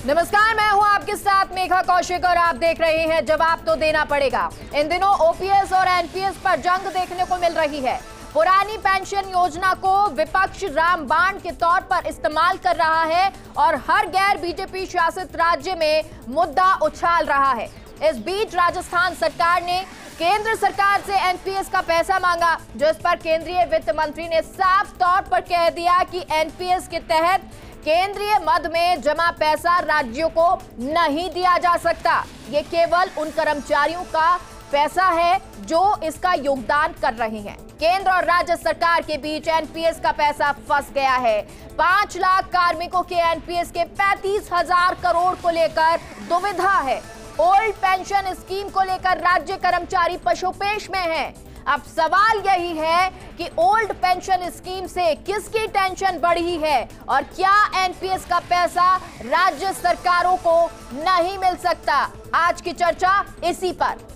नमस्कार, मैं हूं आपके साथ मेघा कौशिक और आप देख रहे हैं जवाब तो देना पड़ेगा। इन दिनों ओपीएस और एनपीएस पर जंग देखने को मिल रही है। पुरानी पेंशन योजना को विपक्ष रामबाण के तौर पर इस्तेमाल कर रहा है और हर गैर बीजेपी शासित राज्य में मुद्दा उछाल रहा है। इस बीच राजस्थान सरकार ने केंद्र सरकार से एनपीएस का पैसा मांगा, जिस पर केंद्रीय वित्त मंत्री ने साफ तौर पर कह दिया कि एनपीएस के तहत केंद्रीय मद में जमा पैसा राज्यों को नहीं दिया जा सकता। ये केवल उन कर्मचारियों का पैसा है जो इसका योगदान कर रहे हैं। केंद्र और राज्य सरकार के बीच एनपीएस का पैसा फंस गया है। 5 लाख कार्मिकों के एनपीएस के 35,000 करोड़ को लेकर दुविधा है। ओल्ड पेंशन स्कीम को लेकर राज्य कर्मचारी पशुपेश में हैं। अब सवाल यही है कि ओल्ड पेंशन स्कीम से किसकी टेंशन बढ़ी है और क्या एनपीएस का पैसा राज्य सरकारों को नहीं मिल सकता। आज की चर्चा इसी पर।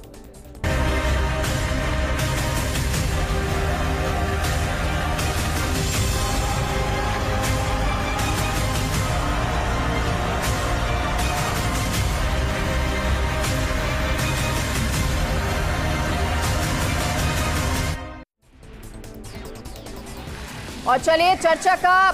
और चलिए चर्चा का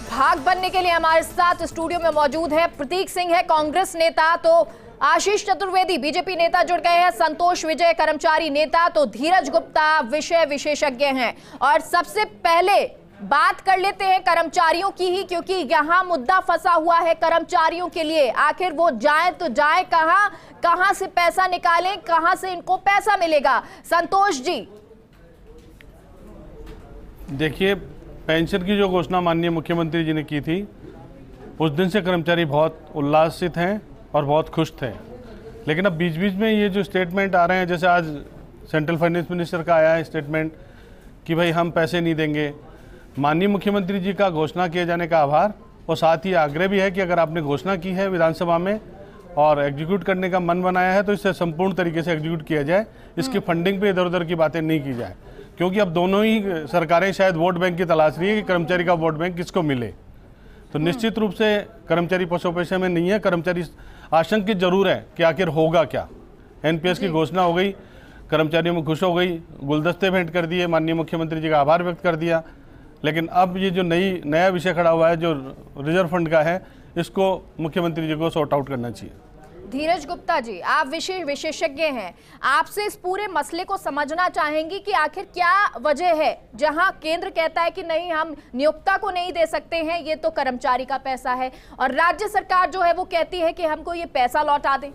भाग बनने के लिए हमारे साथ स्टूडियो में मौजूद है प्रतीक सिंह, है कांग्रेस नेता, तो आशीष चतुर्वेदी बीजेपी नेता जुड़ गए हैं, संतोष विजय कर्मचारी नेता, तो धीरज गुप्ता विषय विशेषज्ञ हैं। और सबसे पहले बात कर लेते हैं कर्मचारियों की ही, क्योंकि यहाँ मुद्दा फंसा हुआ है कर्मचारियों के लिए। आखिर वो जाए तो जाए कहाँ, कहाँ से पैसा निकालें, कहाँ से इनको पैसा मिलेगा। संतोष जी, देखिए, पेंशन की जो घोषणा माननीय मुख्यमंत्री जी ने की थी, उस दिन से कर्मचारी बहुत उल्लासित हैं और बहुत खुश थे। लेकिन अब बीच बीच में ये जो स्टेटमेंट आ रहे हैं, जैसे आज सेंट्रल फाइनेंस मिनिस्टर का आया है स्टेटमेंट कि भाई हम पैसे नहीं देंगे। माननीय मुख्यमंत्री जी का घोषणा किए जाने का आभार, और साथ ही आग्रह भी है कि अगर आपने घोषणा की है विधानसभा में और एग्जीक्यूट करने का मन बनाया है तो इसे संपूर्ण तरीके से एग्जीक्यूट किया जाए। इसकी फंडिंग पे इधर उधर की बातें नहीं की जाए, क्योंकि अब दोनों ही सरकारें शायद वोट बैंक की तलाश रही है कि कर्मचारी का वोट बैंक किसको मिले। तो निश्चित रूप से कर्मचारी पशुपेशा में नहीं है। कर्मचारी आशंकित जरूर है कि आखिर होगा क्या। एनपीएस की घोषणा हो गई, कर्मचारियों में खुश हो गई, गुलदस्ते भेंट कर दिए, माननीय मुख्यमंत्री जी का आभार व्यक्त कर दिया। लेकिन अब ये जो नया विषय खड़ा हुआ है जो रिजर्व फंड का है, इसको मुख्यमंत्री जी को सॉर्ट आउट करना चाहिए। धीरज गुप्ता जी, आप विशेषज्ञ हैं, आपसे इस पूरे मसले को समझना चाहेंगे कि आखिर क्या वजह है जहां केंद्र कहता है कि नहीं, हम नियोक्ता को नहीं दे सकते हैं, ये तो कर्मचारी का पैसा है, और राज्य सरकार जो है वो कहती है कि हमको ये पैसा लौटा दें।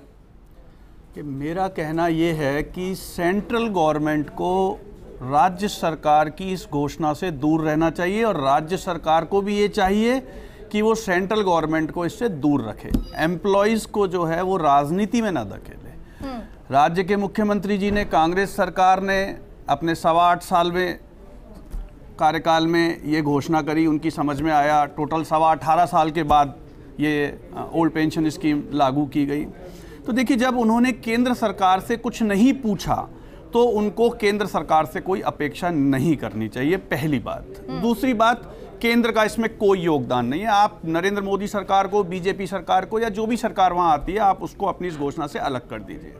कि मेरा कहना ये है कि सेंट्रल गवर्नमेंट को राज्य सरकार की इस घोषणा से दूर रहना चाहिए और राज्य सरकार को भी ये चाहिए कि वो सेंट्रल गवर्नमेंट को इससे दूर रखे। एम्प्लॉयज़ को जो है वो राजनीति में ना धकेले। राज्य के मुख्यमंत्री जी ने, कांग्रेस सरकार ने अपने 8.25 साल में कार्यकाल में ये घोषणा करी, उनकी समझ में आया। टोटल 18 साल के बाद ये ओल्ड पेंशन स्कीम लागू की गई। तो देखिए, जब उन्होंने केंद्र सरकार से कुछ नहीं पूछा तो उनको केंद्र सरकार से कोई अपेक्षा नहीं करनी चाहिए, पहली बात। दूसरी बात, केंद्र का इसमें कोई योगदान नहीं है। आप नरेंद्र मोदी सरकार को, बीजेपी सरकार को, या जो भी सरकार वहां आती है, आप उसको अपनी इस घोषणा से अलग कर दीजिए।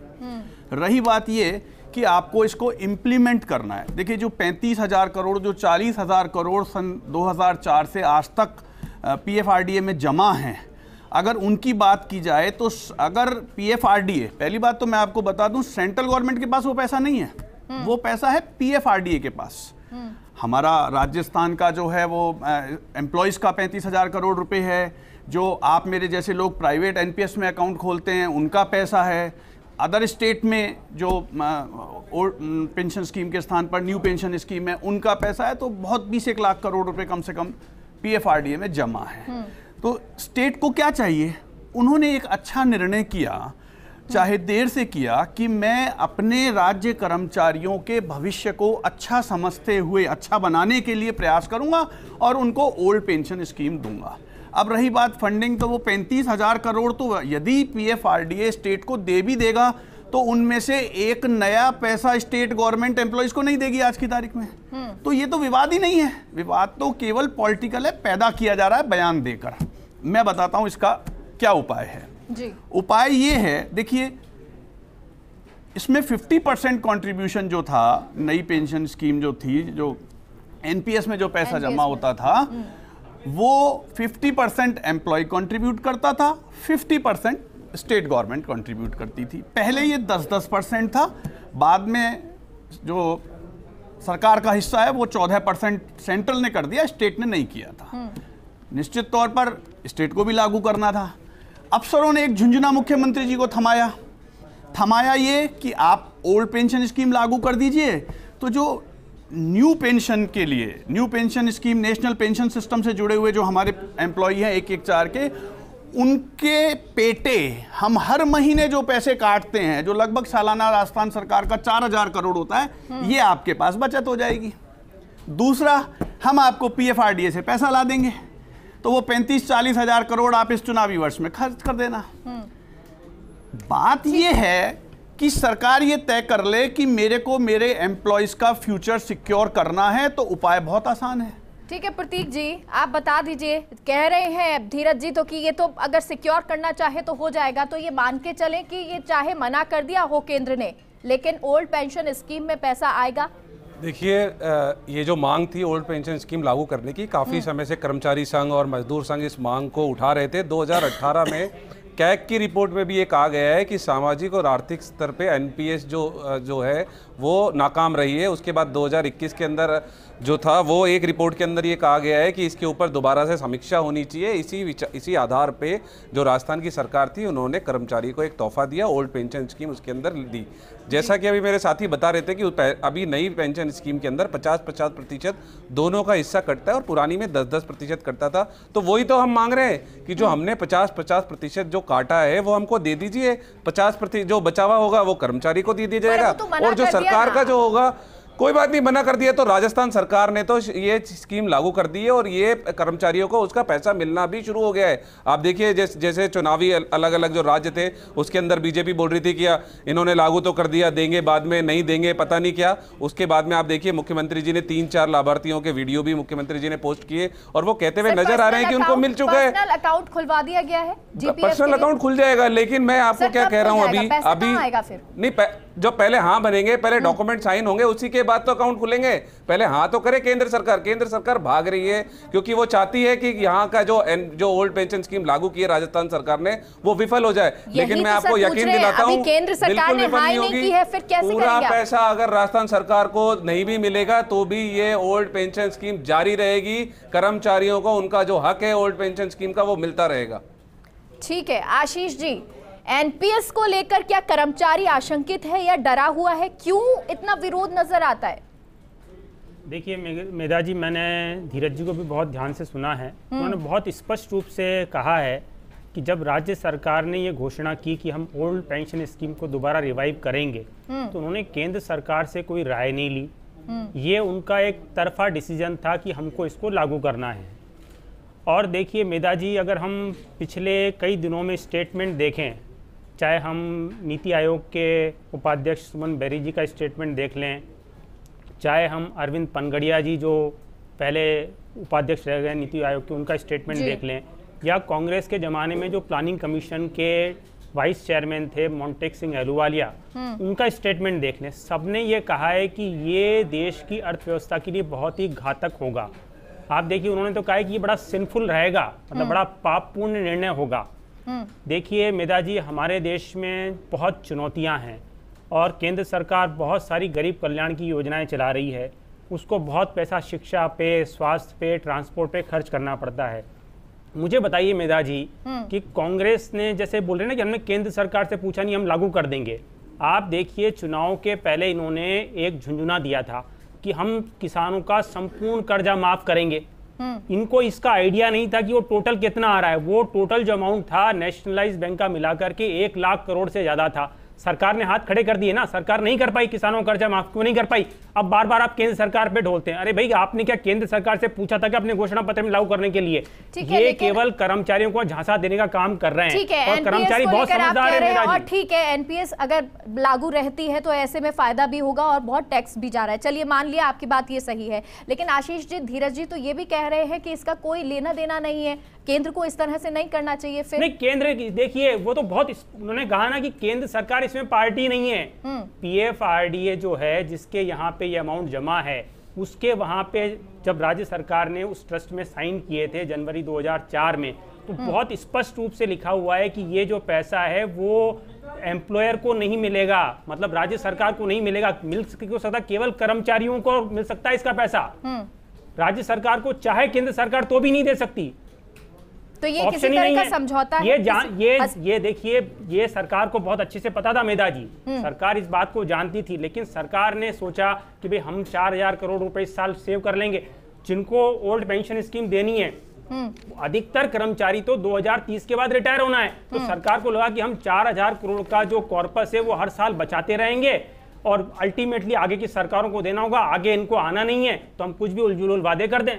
रही बात ये कि आपको इसको इम्प्लीमेंट करना है। देखिए, जो 35,000 करोड़, जो 40,000 करोड़ सन 2004 से आज तक पीएफआरडीए में जमा हैं, अगर उनकी बात की जाए तो अगर पीएफआरडीए, पहली बात तो मैं आपको बता दूं, सेंट्रल गवर्नमेंट के पास वो पैसा नहीं है, वो पैसा है पीएफआरडीए के पास। हमारा राजस्थान का जो है वो एम्प्लॉयज़ का 35,000 करोड़ रुपए है। जो आप मेरे जैसे लोग प्राइवेट एनपीएस में अकाउंट खोलते हैं, उनका पैसा है। अदर स्टेट में जो पेंशन स्कीम के स्थान पर न्यू पेंशन स्कीम है, उनका पैसा है। तो बहुत 20 लाख करोड़ रुपए कम से कम पीएफआरडीए में जमा है। तो स्टेट को क्या चाहिए? उन्होंने एक अच्छा निर्णय किया, चाहे देर से किया, कि मैं अपने राज्य कर्मचारियों के भविष्य को अच्छा समझते हुए अच्छा बनाने के लिए प्रयास करूंगा और उनको ओल्ड पेंशन स्कीम दूंगा। अब रही बात फंडिंग, तो वो 35,000 करोड़ तो यदि पीएफआरडीए स्टेट को दे भी देगा तो उनमें से एक नया पैसा स्टेट गवर्नमेंट एम्प्लॉयज को नहीं देगी आज की तारीख में। तो ये तो विवाद ही नहीं है, विवाद तो केवल पॉलिटिकल है, पैदा किया जा रहा है बयान देकर। मैं बताता हूं इसका क्या उपाय है जी। उपाय ये है, देखिए इसमें 50% कंट्रीब्यूशन जो था, नई पेंशन स्कीम जो थी, जो एनपीएस में जो पैसा जमा होता था, वो 50% एम्प्लॉय कंट्रीब्यूट करता था, 50% स्टेट गवर्नमेंट कंट्रीब्यूट करती थी। पहले ये 10-10% था, बाद में जो सरकार का हिस्सा है वो 14% सेंट्रल ने कर दिया, स्टेट ने नहीं किया था। निश्चित तौर पर स्टेट को भी लागू करना था। अफसरों ने एक झुंझुना मुख्यमंत्री जी को थमाया ये कि आप ओल्ड पेंशन स्कीम लागू कर दीजिए, तो जो न्यू पेंशन के लिए, new pension scheme national pension system से जुड़े हुए जो हमारे एम्प्लॉई हैं 114 के, उनके पेटे हम हर महीने जो पैसे काटते हैं, जो लगभग सालाना राजस्थान सरकार का 4000 करोड़ होता है, ये आपके पास बचत हो जाएगी। दूसरा, हम आपको पीएफआरडीए से पैसा ला देंगे, तो वो 35-40 हजार करोड़ आप इस चुनावी वर्ष में खर्च कर देना। बात ये है कि सरकार ये तय कर ले कि मेरे को मेरे एम्प्लॉयज का फ्यूचर सिक्योर करना है, तो उपाय बहुत आसान है। ठीक है प्रतीक जी, आप बता दीजिए, कह रहे हैं धीरज जी तो कि ये तो अगर सिक्योर करना चाहे तो हो जाएगा, तो ये मान के चलें कि ये चाहे मना कर दिया हो केंद्र ने, लेकिन ओल्ड पेंशन स्कीम में पैसा आएगा? देखिए, ये जो मांग थी ओल्ड पेंशन स्कीम लागू करने की, काफ़ी समय से कर्मचारी संघ और मजदूर संघ इस मांग को उठा रहे थे। 2018 में कैग की रिपोर्ट में भी ये कहा गया है कि सामाजिक और आर्थिक स्तर पे एनपीएस जो है वो नाकाम रही है। उसके बाद 2021 के अंदर जो था वो एक रिपोर्ट के अंदर ये कहा गया है कि इसके ऊपर दोबारा से समीक्षा होनी चाहिए। इसी आधार पे जो राजस्थान की सरकार थी, उन्होंने कर्मचारी को एक तोहफा दिया, ओल्ड पेंशन स्कीम उसके अंदर दी। जैसा कि अभी मेरे साथी बता रहे थे कि अभी नई पेंशन स्कीम के अंदर 50-50% दोनों का हिस्सा कटता है और पुरानी में 10-10% कटता था। तो वही तो हम मांग रहे हैं कि जो हमने 50-50% जो काटा है वो हमको दे दीजिए, 50% जो बचा हुआ होगा वो कर्मचारी को दे दिया जाएगा, और जो सरकार का जो होगा, कोई बात नहीं, मना कर दिया तो राजस्थान सरकार ने तो ये स्कीम लागू कर दी है और ये कर्मचारियों को उसका पैसा मिलना भी शुरू हो गया है। आप देखिए, जैसे चुनावी अलग अलग जो राज्य थे उसके अंदर बीजेपी बोल रही थी कि इन्होंने लागू तो कर दिया, देंगे बाद में, नहीं देंगे, पता नहीं क्या। उसके बाद में आप देखिए मुख्यमंत्री जी ने 3-4 लाभार्थियों के वीडियो भी मुख्यमंत्री जी ने पोस्ट किए और वो कहते हुए नजर आ रहे हैं कि उनको मिल चुका है। पर्सनल अकाउंट खुलवा दिया गया है, पर्सनल अकाउंट खुल जाएगा। लेकिन मैं आपको क्या कह रहा हूँ, अभी नहीं, जो पहले हाँ बनेंगे, पहले डॉक्यूमेंट साइन होंगे, उसी के बाद तो अकाउंट खुलेंगे। पहले हाँ तो करे केंद्र सरकार भाग रही है क्योंकि वो चाहती है कि यहाँ का जो ओल्ड पेंशन स्कीम लागू की है राजस्थान सरकार ने वो विफल हो जाए। लेकिन मैं आपको यकीन दिलाता हूँ केंद्र सरकार ने हाई नहीं की है, फिर कैसे पूरा पैसा अगर राजस्थान सरकार को नहीं भी मिलेगा तो भी ये ओल्ड पेंशन स्कीम जारी रहेगी। कर्मचारियों को उनका जो हक है ओल्ड पेंशन स्कीम का वो मिलता रहेगा। ठीक है आशीष जी, एनपीएस को लेकर क्या कर्मचारी आशंकित है या डरा हुआ है? क्यों इतना विरोध नजर आता है? देखिए मेधा जी, मैंने धीरज जी को भी बहुत ध्यान से सुना है। उन्होंने बहुत स्पष्ट रूप से कहा है कि जब राज्य सरकार ने ये घोषणा की कि हम ओल्ड पेंशन स्कीम को दोबारा रिवाइव करेंगे, तो उन्होंने केंद्र सरकार से कोई राय नहीं ली। ये उनका एक तरफा डिसीजन था कि हमको इसको लागू करना है। और देखिए मेधा जी, अगर हम पिछले कई दिनों में स्टेटमेंट देखें, चाहे हम नीति आयोग के उपाध्यक्ष सुमन बेरी जी का स्टेटमेंट देख लें, चाहे हम अरविंद पनगड़िया जी जो पहले उपाध्यक्ष रह गए नीति आयोग के, उनका स्टेटमेंट देख लें, या कांग्रेस के ज़माने में जो प्लानिंग कमीशन के वाइस चेयरमैन थे मोंटेक सिंह अहलूवालिया, उनका स्टेटमेंट देख लें, सबने ये कहा है कि ये देश की अर्थव्यवस्था के लिए बहुत ही घातक होगा। आप देखिए, उन्होंने तो कहा है कि ये बड़ा सिंफुल रहेगा, मतलब बड़ा पापपूर्ण निर्णय होगा। देखिए मेधा जी, हमारे देश में बहुत चुनौतियां हैं और केंद्र सरकार बहुत सारी गरीब कल्याण की योजनाएं चला रही है। उसको बहुत पैसा शिक्षा पे, स्वास्थ्य पे, ट्रांसपोर्ट पे खर्च करना पड़ता है। मुझे बताइए मेधा जी कि कांग्रेस ने जैसे बोल रहे हैं ना कि हमने केंद्र सरकार से पूछा नहीं, हम लागू कर देंगे। आप देखिए, चुनाव के पहले इन्होंने एक झुंझुना दिया था कि हम किसानों का संपूर्ण कर्जा माफ करेंगे। इनको इसका आइडिया नहीं था कि वो टोटल कितना आ रहा है। वो टोटल जो अमाउंट था नेशनलाइज बैंक का मिलाकर के 1 लाख करोड़ से ज्यादा था। सरकार ने हाथ खड़े कर दिए ना, सरकार नहीं कर पाई, किसानों का कर्जा माफ क्यों नहीं कर पाई, अब बार बार आप केंद्र सरकार पे ढोलते हैं। अरे भाई, आपने क्या केंद्र सरकार से पूछा था कि अपने घोषणा पत्र में लागू करने के लिए? ये केवल कर्मचारियों को झांसा देने का काम कर रहे हैं और कर्मचारी बहुत समझदार है। और ठीक है, एनपीएस अगर लागू रहती है तो ऐसे में फायदा भी होगा और बहुत टैक्स भी जा रहा है। चलिए मान लिया आपकी बात ये सही है, लेकिन आशीष जी, धीरज जी तो ये भी कह रहे हैं कि इसका कोई लेना देना नहीं है, केंद्र को इस तरह से नहीं करना चाहिए। फिर नहीं, केंद्र देखिए वो तो बहुत, उन्होंने कहा ना कि केंद्र सरकार इसमें पार्टी नहीं है। पीएफआरडीए जो है, जिसके यहाँ पे ये अमाउंट जमा है, उसके वहां पे जब राज्य सरकार ने उस ट्रस्ट में साइन किए थे जनवरी 2004 में, तो बहुत स्पष्ट रूप से लिखा हुआ है कि ये जो पैसा है वो एम्प्लॉयर को नहीं मिलेगा, मतलब राज्य सरकार को नहीं मिलेगा, मिल सकता केवल कर्मचारियों को मिल सकता है इसका पैसा। राज्य सरकार को चाहे केंद्र सरकार तो भी नहीं दे सकती। तो ये किसी तरह का समझौता है? ये देखिए, ये सरकार को बहुत अच्छे से पता था मेधा जी, सरकार इस बात को जानती थी, लेकिन सरकार ने सोचा कि भाई हम 4000 करोड़ रुपए इस साल सेव कर लेंगे। जिनको ओल्ड पेंशन स्कीम देनी है, अधिकतर कर्मचारी तो 2030 के बाद रिटायर होना है, तो सरकार को लगा कि हम 4000 करोड़ का जो कॉर्पस है वो हर साल बचाते रहेंगे और अल्टीमेटली आगे की सरकारों को देना होगा, आगे इनको आना नहीं है, तो हम कुछ भी उलझुल वादे कर दें।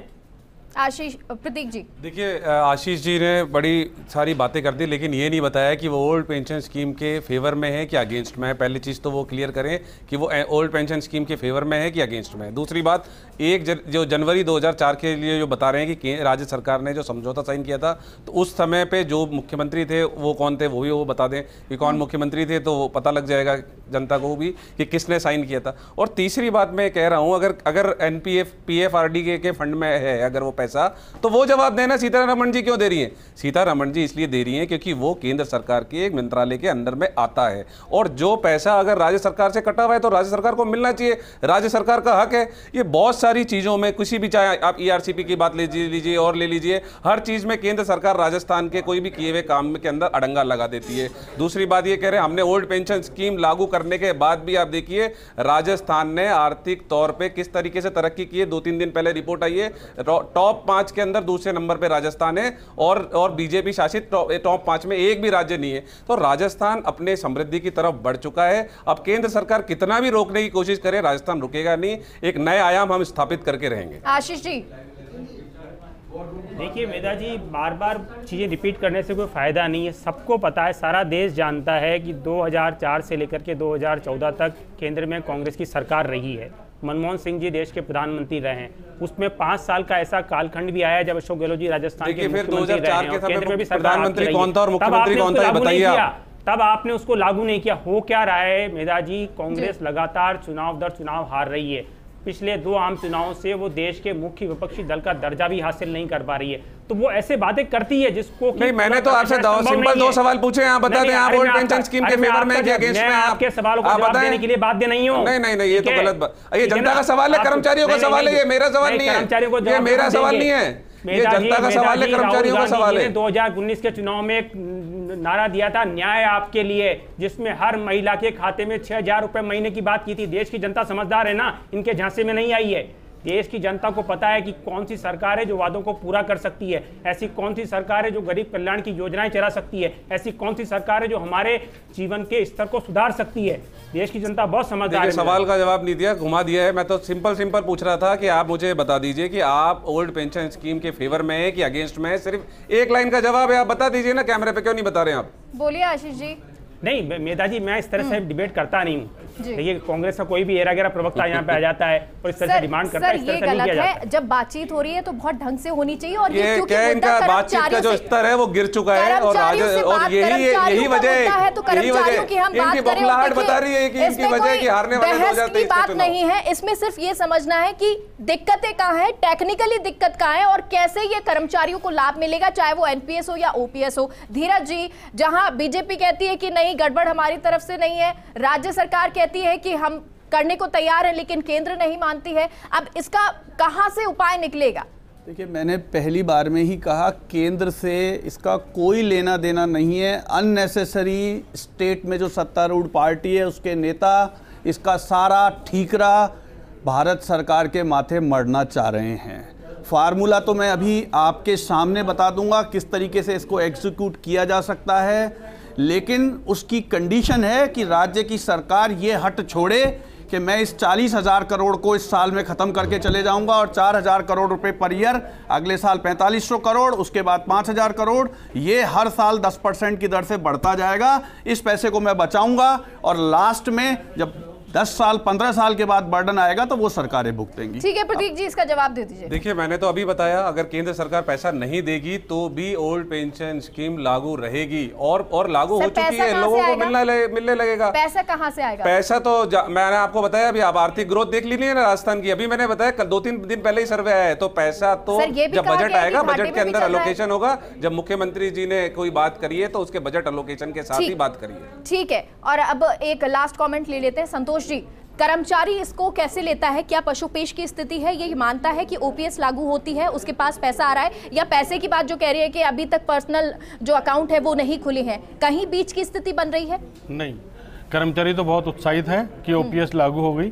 आशीष, प्रतीक जी। देखिए, आशीष जी ने बड़ी सारी बातें कर दी, लेकिन ये नहीं बताया कि वो ओल्ड पेंशन स्कीम के फेवर में है कि अगेंस्ट में है। पहली चीज़ तो वो क्लियर करें कि वो ओल्ड पेंशन स्कीम के फेवर में है कि अगेंस्ट में है। दूसरी बात, जो जनवरी 2004 के लिए जो बता रहे हैं कि राज्य सरकार ने जो समझौता साइन किया था, तो उस समय पे जो मुख्यमंत्री थे वो कौन थे, वो भी वो बता दें कि कौन मुख्यमंत्री थे, तो वो पता लग जाएगा जनता को भी कि किसने साइन किया था। और तीसरी बात मैं कह रहा हूँ, अगर पीएफआरडीए के फंड में है अगर वो पैसा, तो वो जवाब देना सीतारमण जी क्यों दे रही हैं? सीतारमण जी इसलिए दे रही हैं क्योंकि वो केंद्र सरकार के एक मंत्रालय के अंदर में आता है, और जो पैसा अगर राज्य सरकार से कटा हुआ है तो राज्य सरकार को मिलना चाहिए, राज्य सरकार का हक है। ये बहुत सारी चीजों में, किसी भी, चाहे आप ईआरसीपी की बात ले लीजिए और ले लीजिए, हर चीज में केंद्र सरकार राजस्थान के कोई भी किए हुए काम के अंदर अड़ंगा लगा देती है। दूसरी बात ये कह रहे हैं हमने ओल्ड पेंशन स्कीम लागू करने के बाद भी आप देखिए राजस्थान ने आर्थिक तौर पर किस तरीके से तरक्की की है। 2-3 दिन पहले रिपोर्ट आई है, टॉप 5 के अंदर दूसरे नंबर पे राजस्थान है और बीजेपी शासित टॉप 5 में एक भी राज्य नहीं है। तो राजस्थान अपने समृद्धि की तरफ बढ़ चुका है। अब केंद्र सरकार कितना भी रोकने की कोशिश करे, राजस्थान रुकेगा नहीं, एक नए आयाम हम स्थापित करके रहेंगे। आशीष जी, देखिए मेधा जी, बार बार चीज़ें रिपीट करने से कोई फायदा नहीं है। सबको पता है, सारा देश जानता है कि 2004 से लेकर के 2014 तक केंद्र में कांग्रेस की सरकार रही है। मनमोहन सिंह जी देश के प्रधानमंत्री रहे हैं, उसमें 5 साल का ऐसा कालखंड भी आया जब अशोक गहलोत जी राजस्थान के मुख्यमंत्री रहे हैं, केंद्र में भी प्रधानमंत्री कौन था और मुख्यमंत्री कौन था, बताइए आप। तब आपने उसको लागू नहीं किया। हो क्या रहा है मेधा जी, कांग्रेस लगातार चुनाव दर चुनाव हार रही है। पिछले 2 आम चुनावों से वो देश के मुख्य विपक्षी दल का दर्जा भी हासिल नहीं कर पा रही है, तो वो ऐसे बातें करती है जिसको नहीं। मैंने तो आपसे सिंपल 2 सवाल पूछे, आप बता दें आप ओल्ड पेंशन स्कीम के फेवर में क्या अगेंस्ट में? आपके सवालों को जवाब देने के लिए बाध्य नहीं हूं। नहीं, ये तो गलत बात। ये जनता का सवाल है, कर्मचारियों का सवाल है, ये मेरा सवाल नहीं है, ये मेरा सवाल नहीं है, ये जनता का सवाल है, कर्मचारियों का सवाल है। 2019 के चुनाव में एक नारा दिया था, न्याय आपके लिए, जिसमें हर महिला के खाते में 6000 रुपए महीने की बात की थी। देश की जनता समझदार है ना, इनके झांसे में नहीं आई है। देश की जनता को पता है कि कौन सी सरकार है जो वादों को पूरा कर सकती है, ऐसी कौन सी सरकार है जो गरीब कल्याण की योजनाएं चला सकती है, ऐसी कौन सी सरकार है जो हमारे जीवन के स्तर को सुधार सकती है। देश की जनता बहुत समझदार है। सवाल का जवाब नहीं दिया, घुमा दिया है। मैं तो सिंपल पूछ रहा था कि आप मुझे बता दीजिए कि आप ओल्ड पेंशन स्कीम के फेवर में है कि अगेंस्ट में है। सिर्फ एक लाइन का जवाब है, आप बता दीजिए ना, कैमरे पे क्यों नहीं बता रहे आप? बोलिए आशीष जी। नहीं मेधा जी, मैं इस तरह से डिबेट करता नहीं हूँ। देखिए कांग्रेस का कोई भी एरा गैरा प्रवक्ता यहाँ पे आ जाता है और इस तरह से डिमांड करता है, इस तरह से नहीं किया जाता है। जब बातचीत हो रही है तो बहुत ढंग से होनी चाहिए। और ये क्या इनका बातचीत का जो स्तर है वो गिर चुका है, और यही वजह है, तो कर्मचारियों की हम बात करें, बौखलाहट बता रही है कि इनकी वजह कि हारने वाले 2023 बात नहीं है। इसमें सिर्फ ये समझना है कि दिक्कतें कहाँ हैं, टेक्निकली दिक्कत कहाँ है और कैसे ये कर्मचारियों को लाभ मिलेगा, चाहे वो एनपीएस हो या ओपीएस हो। धीरज जी, जहां बीजेपी कहती है कि नहीं गड़बड़ हमारी तरफ से नहीं है, राज्य सरकार कहती है कि हम करने को तैयार है, लेकिन केंद्र नहीं मानती है, अब इसका कहां से उपाय निकलेगा? देखिए, मैंने पहली बार में ही कहा केंद्र से इसका कोई लेना देना नहीं है। अननेसेसरी स्टेट में जो सत्तारूढ़ पार्टी है उसके नेता इसका सारा ठीकरा भारत सरकार के माथे मढ़ना चाह रहे हैं। फार्मूला तो मैं अभी आपके सामने बता दूंगा किस तरीके से इसको एग्जीक्यूट किया जा सकता है। लेकिन उसकी कंडीशन है कि राज्य की सरकार ये हट छोड़े कि मैं इस 40,000 करोड़ को इस साल में ख़त्म करके चले जाऊंगा और 4,000 करोड़ रुपए पर ईयर, अगले साल 4,500 करोड़, उसके बाद 5,000 करोड़, ये हर साल 10% की दर से बढ़ता जाएगा। इस पैसे को मैं बचाऊंगा और लास्ट में जब 10 साल 15 साल के बाद बर्डन आएगा तो वो सरकारें भुगतेंगी। ठीक है प्रतीक जी, इसका जवाब दे दीजिए। देखिए, मैंने तो अभी बताया, अगर केंद्र सरकार पैसा नहीं देगी तो भी ओल्ड पेंशन स्कीम लागू रहेगी और लागू हो चुकी है, लोगों को मिलने लगेगा। पैसा कहां से आएगा? पैसा तो मैंने आपको बताया, अभी आप आर्थिक ग्रोथ देख लीजिए ना राजस्थान की, अभी मैंने बताया कल 2-3 दिन पहले ही सर्वे आया है। तो पैसा तो जब बजट आएगा, बजट के अंदर एलोकेशन होगा। जब मुख्यमंत्री जी ने कोई बात करी है तो उसके बजट एलोकेशन के साथ ही बात करिए। ठीक है, और अब एक लास्ट कमेंट ले लेते हैं। संतोष जी, कर्मचारी इसको कैसे लेता है? क्या पशुपेश की स्थिति है? ये मानता है कि ओपीएस लागू होती है, उसके पास पैसा आ रहा है, या पैसे की बात जो कह रही है कि अभी तक पर्सनल जो अकाउंट है वो नहीं खुले हैं, कहीं बीच की स्थिति बन रही है? नहीं, कर्मचारी तो बहुत उत्साहित है कि ओपीएस लागू हो गई।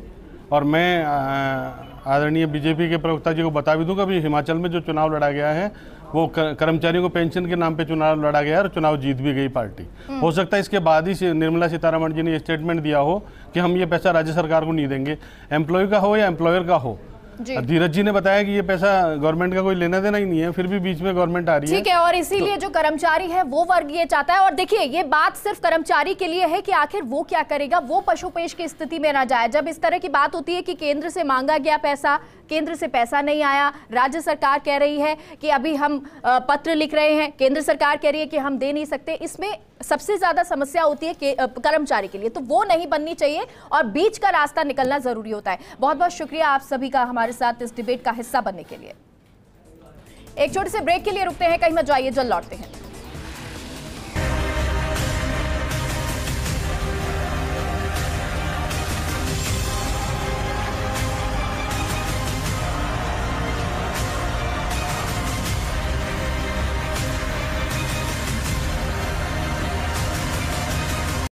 और मैं आदरणीय बीजेपी के प्रवक्ता जी को बता भी दूं कि अभी हिमाचल में जो चुनाव लड़ा गया है वो कर्मचारियों को पेंशन के नाम पे चुनाव लड़ा गया और चुनाव जीत भी गई पार्टी। हो सकता है इसके बाद ही निर्मला सीतारमण जी ने स्टेटमेंट दिया हो कि हम ये पैसा राज्य सरकार को नहीं देंगे, एम्प्लॉय का हो या एम्प्लॉयर का हो। धीरज जी ने बताया कि ये पैसा गवर्नमेंट का कोई लेना देना ही नहीं है, फिर भी बीच में गवर्नमेंट आ रही है। ठीक है, और इसीलिए जो कर्मचारी है वो वर्ग ये चाहता है। और देखिए, ये बात सिर्फ कर्मचारी के लिए है कि आखिर वो क्या करेगा, वो पशुपेश की स्थिति में ना जाए। जब इस तरह की बात होती है कि केंद्र से मांगा गया पैसा, केंद्र से पैसा नहीं आया, राज्य सरकार कह रही है कि अभी हम पत्र लिख रहे हैं, केंद्र सरकार कह रही है कि हम दे नहीं सकते, इसमें सबसे ज्यादा समस्या होती है कर्मचारी के लिए। तो वो नहीं बननी चाहिए और बीच का रास्ता निकलना जरूरी होता है। बहुत बहुत शुक्रिया आप सभी का हमारे साथ इस डिबेट का हिस्सा बनने के लिए। एक छोटे से ब्रेक के लिए रुकते हैं, कहीं मत जाइए, जल्द लौटते हैं।